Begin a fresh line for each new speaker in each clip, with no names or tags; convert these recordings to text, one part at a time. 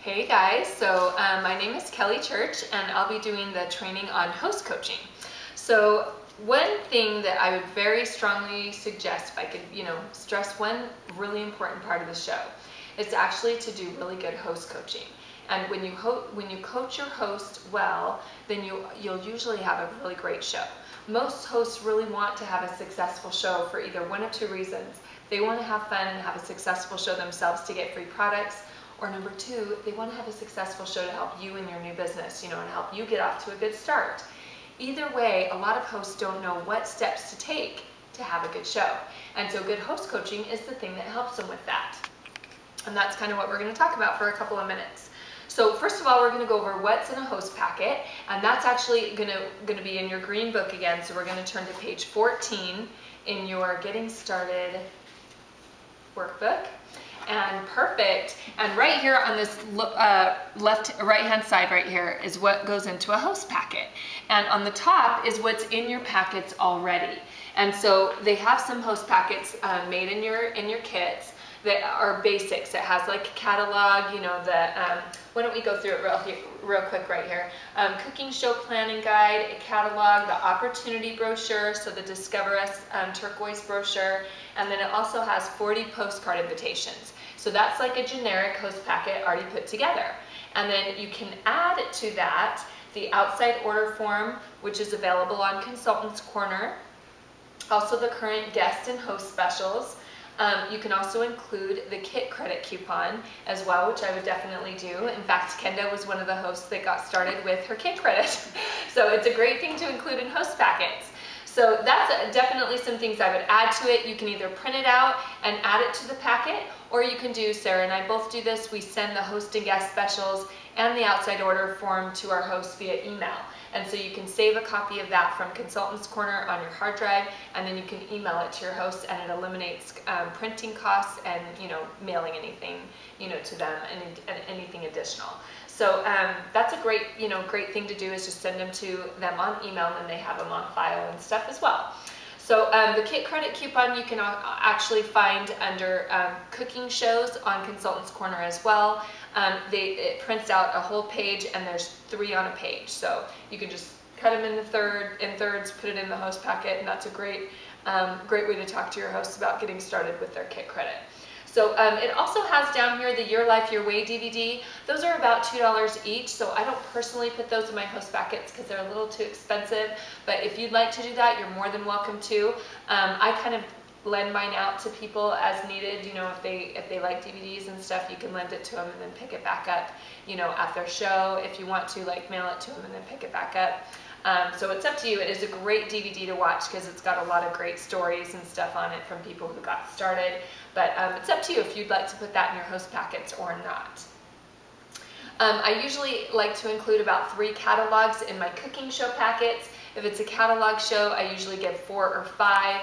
Hey guys, so my name is Kelly Church and I'll be doing the training on host coaching. So one thing that I would very strongly suggest, if I could, stress one really important part of the show, is actually to do really good host coaching. And when you coach your host well, then you'll usually have a really great show. Most hosts really want to have a successful show for either one of two reasons. They want to have fun and have a successful show themselves to get free products, or number two, they want to have a successful show to help you in your new business, and help you get off to a good start. Either way, a lot of hosts don't know what steps to take to have a good show. And so good host coaching is the thing that helps them with that. And that's kind of what we're going to talk about for a couple of minutes. So first of all, we're going to go over what's in a host packet, and that's actually going to be in your green book again. So we're going to turn to page 14 in your Getting Started workbook. And perfect. And right here on this right hand side right here is what goes into a host packet. And on the top is what's in your packets already. And so they have some host packets made in your kits that are basics. It has like a catalog, why don't we go through it real quick right here. Cooking show planning guide, a catalog, the opportunity brochure, so the Discover Us turquoise brochure, and then it also has 40 postcard invitations. So that's like a generic host packet already put together. And then you can add to that the outside order form, which is available on Consultants Corner, also the current guest and host specials. You can also include the kit credit coupon as well, which I would definitely do. In fact, Kenda was one of the hosts that got started with her kit credit. So it's a great thing to include in host packets. So that's definitely some things I would add to it. You can either print it out and add it to the packet, or you can do, Sarah and I both do this, we send the host and guest specials and the outside order form to our hosts via email. And so you can save a copy of that from Consultants Corner on your hard drive, and then you can email it to your hosts, and it eliminates printing costs and mailing anything to them and anything additional. So that's a great great thing to do, is just send them to them on email, and then they have them on file and stuff as well. So the kit credit coupon you can actually find under cooking shows on Consultants Corner as well. It prints out a whole page, and there's 3 on a page. So you can just cut them in thirds, put it in the host packet, and that's a great way to talk to your hosts about getting started with their kit credit. So it also has down here the Your Life, Your Way DVD. Those are about $2 each, so I don't personally put those in my host packets because they're a little too expensive, but if you'd like to do that, you're more than welcome to. I kind of lend mine out to people as needed. If they like DVDs and stuff, you can lend it to them and then pick it back up, at their show. If you want to, mail it to them and then pick it back up. So it's up to you. It is a great DVD to watch because it's got a lot of great stories and stuff on it from people who got started. But it's up to you if you'd like to put that in your host packets or not. I usually like to include about 3 catalogs in my cooking show packets. If it's a catalog show, I usually give 4 or 5.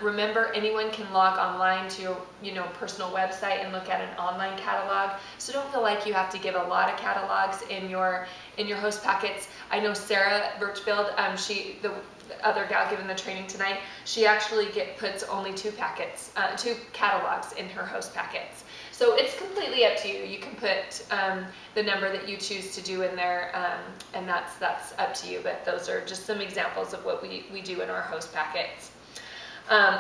Remember, anyone can log online to your personal website and look at an online catalog. So don't feel like you have to give a lot of catalogs in your host packets. I know Sarah Birchfield, the other gal giving the training tonight, she actually puts only 2 catalogs in her host packets. So it's completely up to you. You can put the number that you choose to do in there, and that's up to you. But those are just some examples of what we do in our host packets.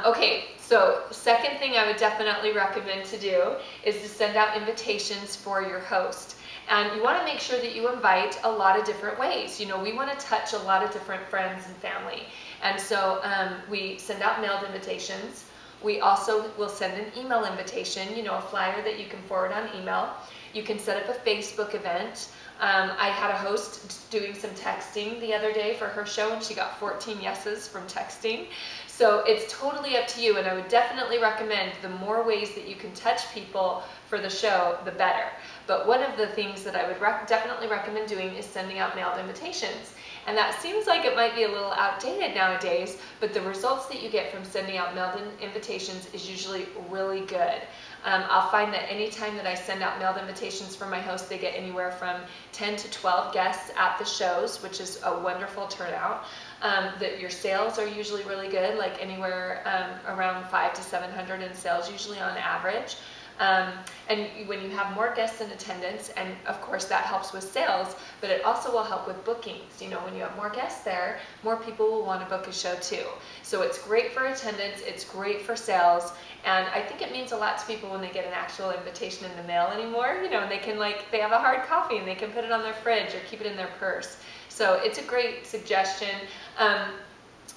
Okay, so second thing I would definitely recommend to do is to send out invitations for your host. And you want to make sure that you invite a lot of different ways. We want to touch a lot of different friends and family. And so we send out mailed invitations. We also will send an email invitation, a flyer that you can forward on email. You can set up a Facebook event. I had a host doing some texting the other day for her show, and she got 14 yeses from texting. So it's totally up to you, and I would definitely recommend the more ways that you can touch people for the show, the better. But one of the things that I would definitely recommend doing is sending out mailed invitations. And that seems like it might be a little outdated nowadays, but the results that you get from sending out mailed invitations is usually really good. I'll find that anytime that I send out mailed invitations for my hosts, they get anywhere from 10 to 12 guests at the shows, which is a wonderful turnout. That your sales are usually really good, like anywhere around 500 to 700 in sales usually on average. And when you have more guests in attendance, and of course that helps with sales, but it also will help with bookings. You know, when you have more guests there, more people will want to book a show too. So it's great for attendance, it's great for sales, and I think it means a lot to people when they get an actual invitation in the mail anymore, you know, and they have a hard copy and they can put it on their fridge or keep it in their purse. So it's a great suggestion.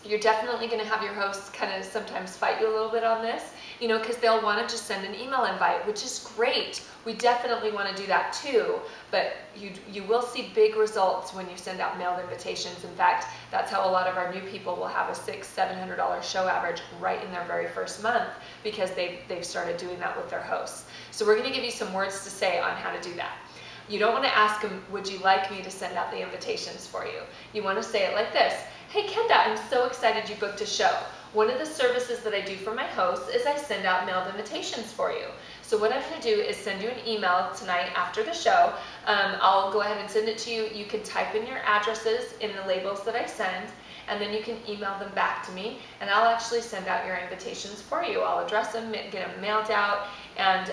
You're definitely going to have your hosts kind of sometimes fight you a little bit on this, you know, because they'll want to just send an email invite, which is great. We definitely want to do that too, but you will see big results when you send out mailed invitations. In fact, that's how a lot of our new people will have a $600–700 show average right in their very first month, because they've started doing that with their hosts. So we're going to give you some words to say on how to do that. You don't want to ask them, would you like me to send out the invitations for you? You want to say it like this. Hey Kenda, I'm so excited you booked a show. One of the services that I do for my hosts is I send out mailed invitations for you. So what I'm going to do is send you an email tonight after the show. I'll go ahead and send it to you. You can type in your addresses in the labels that I send, and then you can email them back to me, and I'll actually send out your invitations for you. I'll address them, get them mailed out, and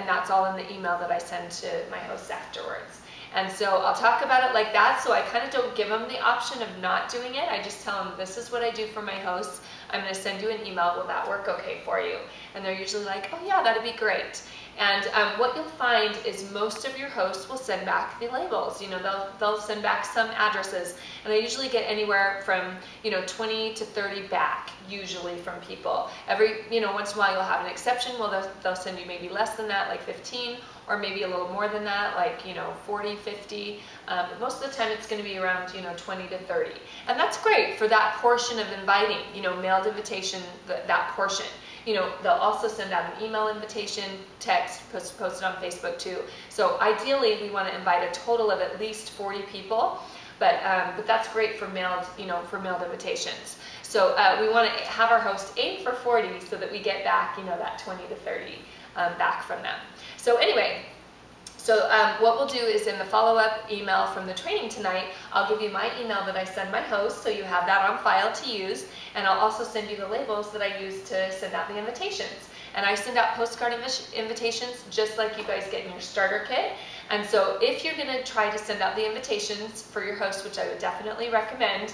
that's all in the email that I send to my hosts afterwards. And so I'll talk about it like that, so I kind of don't give them the option of not doing it. I just tell them, this is what I do for my hosts. I'm going to send you an email. Will that work okay for you? And they're usually like, oh yeah, that'd be great. And what you'll find is most of your hosts will send back the labels. You know, they'll send back some addresses, and I usually get anywhere from 20 to 30 back, usually, from people. Every once in a while you'll have an exception. Well, they'll send you maybe less than that, like 15, or maybe a little more than that, like 40, 50. But most of the time it's going to be around 20 to 30, and that's great for that portion of inviting. Mailed invitation, that portion. They'll also send out an email invitation, text, post it on Facebook too. So ideally, we want to invite a total of at least 40 people, but that's great for mailed, for mailed invitations. So we want to have our host aim for 40 so that we get back, that 20 to 30 back from them. So anyway. So what we'll do is in the follow-up email from the training tonight, I'll give you my email that I send my hosts, so you have that on file to use, and I'll also send you the labels that I use to send out the invitations. And I send out postcard invitations just like you guys get in your starter kit. And so if you're going to try to send out the invitations for your host, which I would definitely recommend,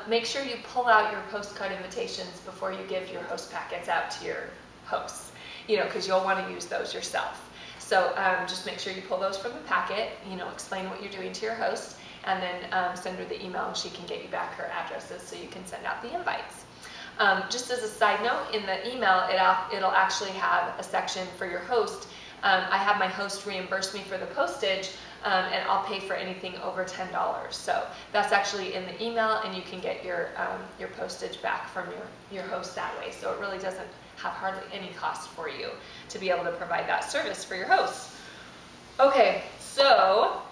make sure you pull out your postcard invitations before you give your host packets out to your hosts, because you'll want to use those yourself. So just make sure you pull those from the packet, explain what you're doing to your host, and then send her the email and she can get you back her addresses so you can send out the invites. Just as a side note, in the email, it'll actually have a section for your host. I have my host reimburse me for the postage, and I'll pay for anything over $10. So that's actually in the email, and you can get your postage back from your host that way. So it really doesn't have hardly any cost for you to be able to provide that service for your hosts. Okay, so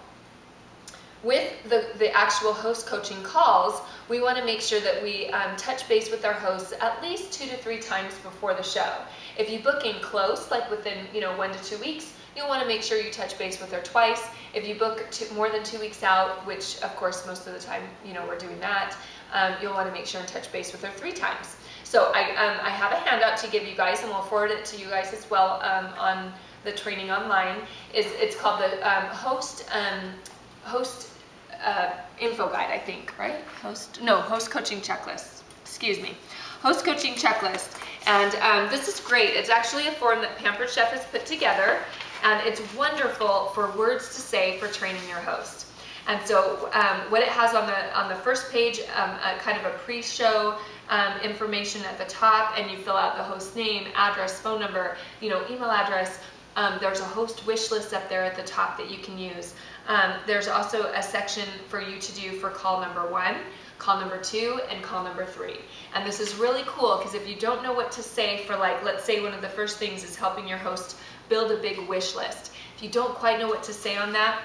with the actual host coaching calls, we want to make sure that we touch base with our hosts at least 2 to 3 times before the show. If you book in close, like within 1 to 2 weeks, you'll want to make sure you touch base with her twice. If you book more than 2 weeks out, which of course most of the time we're doing that, you'll want to make sure and touch base with her 3 times. So I have a handout to give you guys, and we'll forward it to you guys as well on the training online. It's called the host info guide, I think, right? Host coaching checklist. Excuse me. Host coaching checklist. And this is great. It's actually a form that Pampered Chef has put together, and it's wonderful for words to say for training your host. And so what it has on the first page, kind of a pre-show information at the top, and you fill out the host name, address, phone number, email address. There's a host wish list up there at the top that you can use. There's also a section for you to do for call number 1, call number 2, and call number 3. And this is really cool because if you don't know what to say for, like, let's say one of the first things is helping your host build a big wish list. If you don't quite know what to say on that,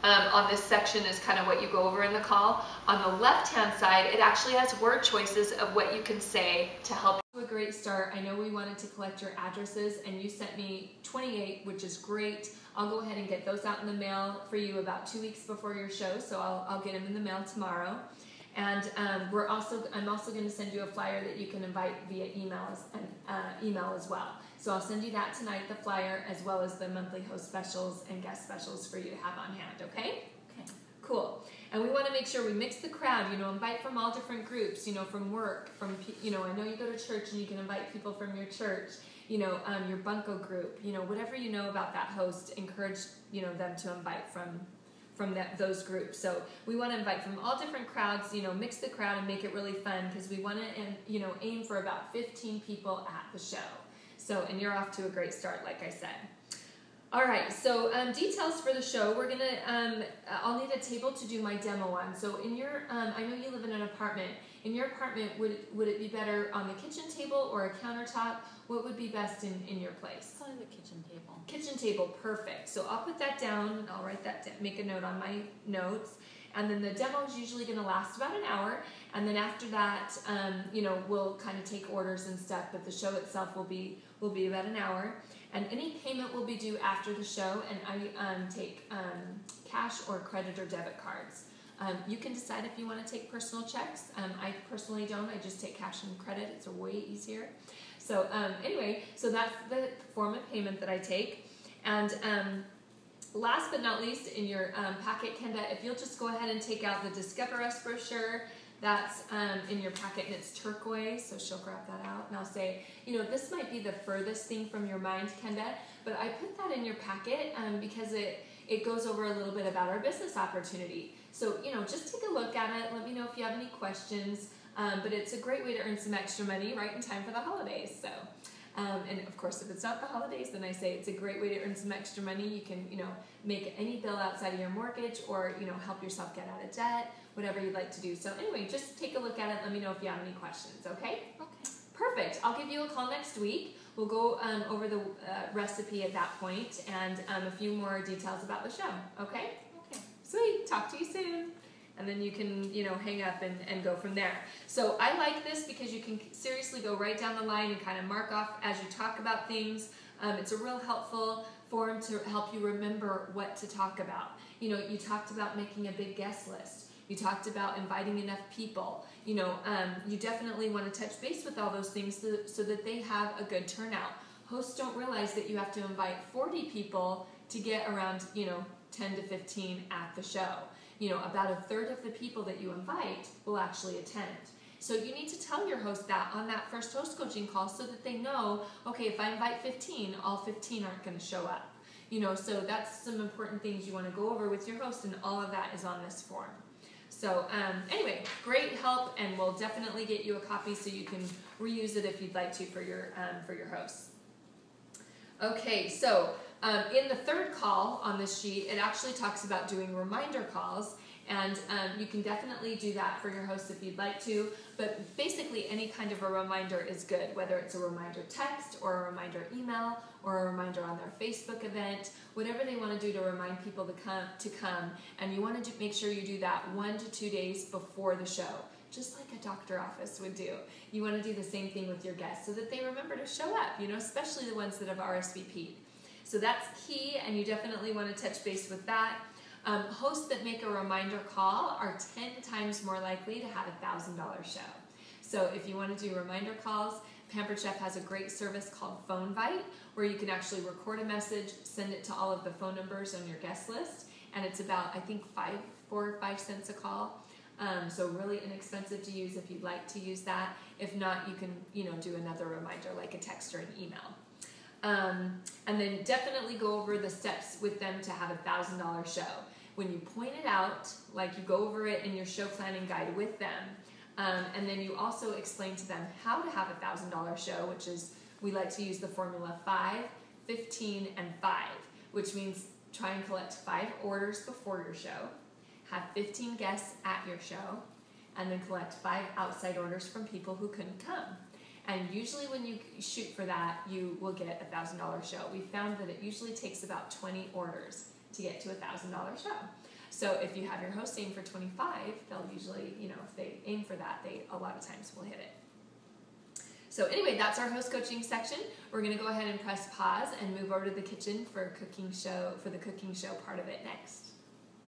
on this section is kind of what you go over in the call. On the left-hand side, it actually has word choices of what you can say to help. A great start. I know we wanted to collect your addresses, and you sent me 28, which is great. I'll go ahead and get those out in the mail for you about 2 weeks before your show, so I'll get them in the mail tomorrow. And I'm also going to send you a flyer that you can invite via email as well.
So I'll send you that tonight, the flyer, as well as the monthly host specials and guest specials for you to have on hand, okay?
Okay.
Cool. And we want to make sure we mix the crowd, invite from all different groups, from work, I know you go to church and you can invite people from your church, your bunco group, whatever you know about that host, encourage, them to invite from those groups. So we want to invite from all different crowds, mix the crowd and make it really fun, because we want to, aim for about 15 people at the show. So, and you're off to a great start, like I said. All right, so details for the show. We're gonna, I'll need a table to do my demo on. So in your, I know you live in an apartment. In your apartment, would it be better on the kitchen table or a countertop? What would be best in your place?
Probably the kitchen table.
Kitchen table, perfect. So I'll put that down, and I'll write that down, make a note on my notes. And then the demo is usually going to last about an hour. And then after that, we'll kind of take orders and stuff, but the show itself will be about an hour. And any payment will be due after the show, and I take cash or credit or debit cards. You can decide if you want to take personal checks. I personally don't. I just take cash and credit. It's way easier. So anyway, so that's the form of payment that I take. And last but not least, in your packet, Kenda, if you'll just go ahead and take out the Discover Us brochure. That's in your packet, and it's turquoise, so she'll grab that out. And I'll say, this might be the furthest thing from your mind, Kenda, but I put that in your packet because it goes over a little bit about our business opportunity. So, just take a look at it. Let me know if you have any questions. But it's a great way to earn some extra money right in time for the holidays. So, and of course, if it's not the holidays, then I say it's a great way to earn some extra money. You can, make any bill outside of your mortgage, or, help yourself get out of debt, whatever you'd like to do. So anyway, just take a look at it. Let me know if you have any questions, okay?
Okay.
Perfect. I'll give you a call next week. We'll go over the recipe at that point, and a few more details about the show, okay?
Okay.
Sweet. Talk to you soon. And then you can, hang up and go from there. So I like this because you can seriously go right down the line and kind of mark off as you talk about things. It's a real helpful form to help you remember what to talk about. You talked about making a big guest list. You talked about inviting enough people. You definitely want to touch base with all those things so that they have a good turnout. Hosts don't realize that you have to invite 40 people to get around, 10 to 15 at the show. About a third of the people that you invite will actually attend. So you need to tell your host that on that first host coaching call so that they know, okay, if I invite 15, all 15 aren't going to show up. So that's some important things you want to go over with your host, and all of that is on this form. So anyway, great help, and we'll definitely get you a copy so you can reuse it if you'd like to for your hosts. Okay, so in the third call on this sheet, it actually talks about doing reminder calls, and you can definitely do that for your hosts if you'd like to, but basically any kind of a reminder is good, whether it's a reminder text or a reminder email or a reminder on their Facebook event, whatever they want to do to remind people to come, and you want to make sure you do that 1 to 2 days before the show. Just like a doctor office would do. You want to do the same thing with your guests so that they remember to show up, especially the ones that have RSVP'd. So that's key, and you definitely want to touch base with that. Hosts that make a reminder call are 10 times more likely to have a $1,000 show. So if you want to do reminder calls, Pampered Chef has a great service called PhoneVite, where you can actually record a message, send it to all of the phone numbers on your guest list, and it's about, I think, 4 or 5 cents a call. So really inexpensive to use if you'd like to use that. If not, you can, do another reminder like a text or an email. And then definitely go over the steps with them to have a $1,000 show. When you point it out, like you go over it in your show planning guide with them, and then you also explain to them how to have a $1,000 show, which is, we like to use the formula 5, 15, and 5, which means try and collect 5 orders before your show, have 15 guests at your show, and then collect 5 outside orders from people who couldn't come. And usually when you shoot for that, you will get a $1,000 show. We found that it usually takes about 20 orders to get to a $1,000 show. So if you have your host aim for 25, they'll usually, if they aim for that, they a lot of times will hit it. So anyway, that's our host coaching section. We're going to go ahead and press pause and move over to the kitchen for the cooking show part of it next.